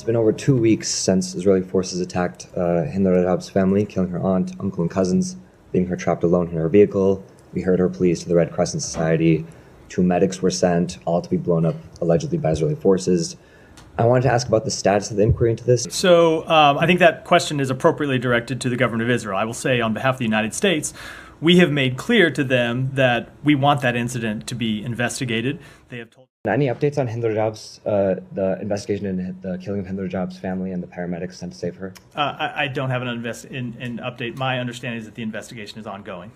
been over 2 weeks since Israeli forces attacked Hinda Job's family, killing her aunt, uncle, and cousins, leaving her trapped alone in her vehicle. We heard her pleas to the Red Crescent Society. 2 medics were sent, all to be blown up allegedly by Israeli forces. I wanted to ask about the status of the inquiry into this. So I think that question is appropriately directed to the government of Israel. I will say on behalf of the United States, we have made clear to them that we want that incident to be investigated. They have told. Any updates on Hinda Job's, the investigation in the killing of Hinda Job's family and the paramedics sent to save her? I don't have an update. My understanding is that the investigation is ongoing.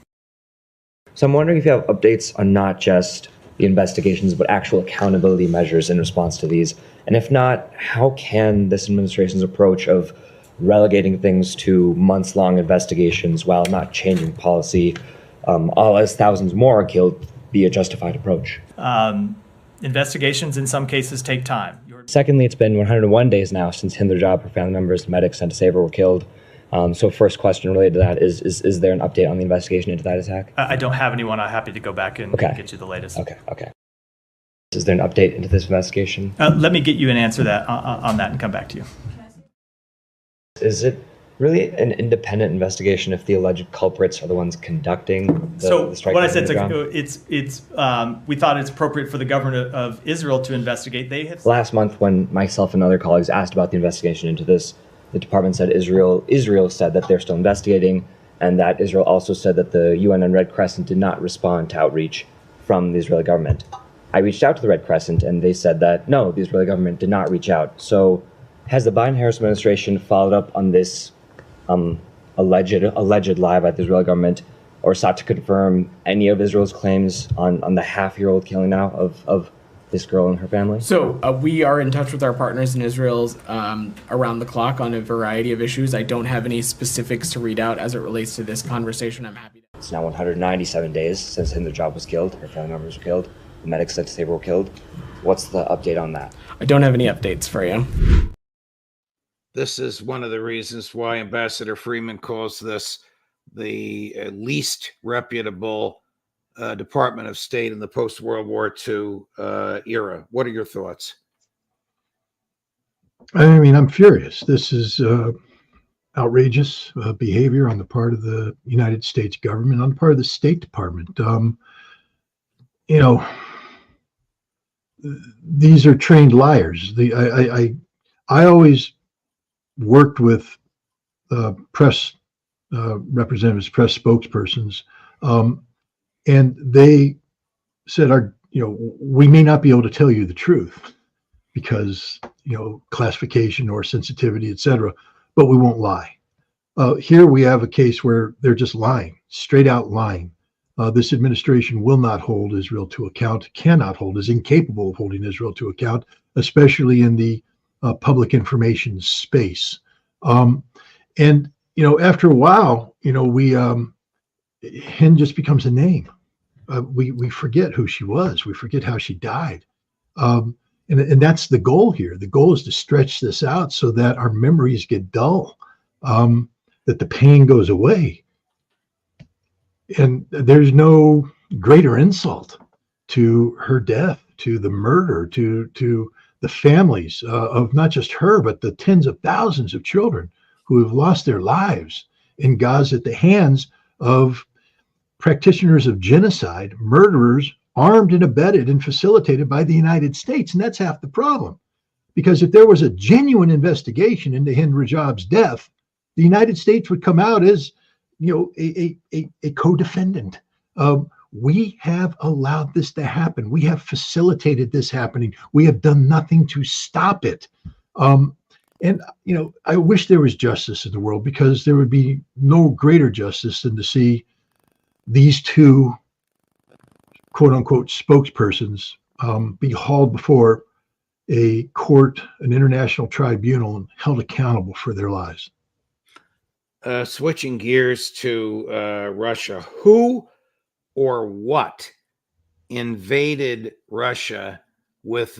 So I'm wondering if you have updates on not just the investigations, but actual accountability measures in response to these. And if not, how can this administration's approach of relegating things to months-long investigations while not changing policy, all as thousands more are killed, be a justified approach? Investigations in some cases take time. Secondly, it's been 101 days now since Hinda Job, her family members, and medics sent to save her were killed. So first question related to that is there an update on the investigation into that attack? I don't have anyone. I'm happy to go back and get you the latest. Okay. Is there an update into this investigation? Let me get you an answer on that and come back to you. Is it really an independent investigation if the alleged culprits are the ones conducting the strike? What I said is we thought it's appropriate for the government of Israel to investigate. Last month, when myself and other colleagues asked about the investigation into this, the department said Israel said that they're still investigating, and that Israel also said that the UN and Red Crescent did not respond to outreach from the Israeli government. I reached out to the Red Crescent, and they said that no, the Israeli government did not reach out. So has the Biden-Harris administration followed up on this alleged lie about the Israeli government, or sought to confirm any of Israel's claims on the half-year-old killing now of this girl and her family? So we are in touch with our partners in Israel around the clock on a variety of issues. I don't have any specifics to read out as it relates to this conversation. I'm happy to. It's now 197 days since Hinda Job was killed, her family members were killed, the medics sent to save her were killed. What's the update on that? I don't have any updates for you. This is one of the reasons why Ambassador Freeman calls this the least reputable Department of State in the post-World War II era. What are your thoughts? I mean, I'm furious. This is outrageous behavior on the part of the United States government, on the part of the State Department. These are trained liars. I always worked with press representatives, press spokespersons, and they said, we may not be able to tell you the truth because, classification or sensitivity, et cetera, but we won't lie. Here we have a case where they're just lying, straight out lying. This administration will not hold Israel to account, cannot hold, is incapable of holding Israel to account, especially in the public information space. After a while, Hind just becomes a name. We forget who she was. We forget how she died. And that's the goal here. The goal is to stretch this out so that our memories get dull, that the pain goes away. And there's no greater insult to her death, to the murder, to the families of not just her, but the tens of thousands of children who have lost their lives in Gaza at the hands of practitioners of genocide, murderers, armed and abetted and facilitated by the United States. And that's half the problem. Because if there was a genuine investigation into Hinda Job's death, the United States would come out as a co-defendant. We have allowed this to happen. We have facilitated this happening. We have done nothing to stop it. I wish there was justice in the world, because there would be no greater justice than to see these two quote unquote spokespersons be hauled before a court, an international tribunal, and held accountable for their lives. Switching gears to Russia, who or what invaded Russia with the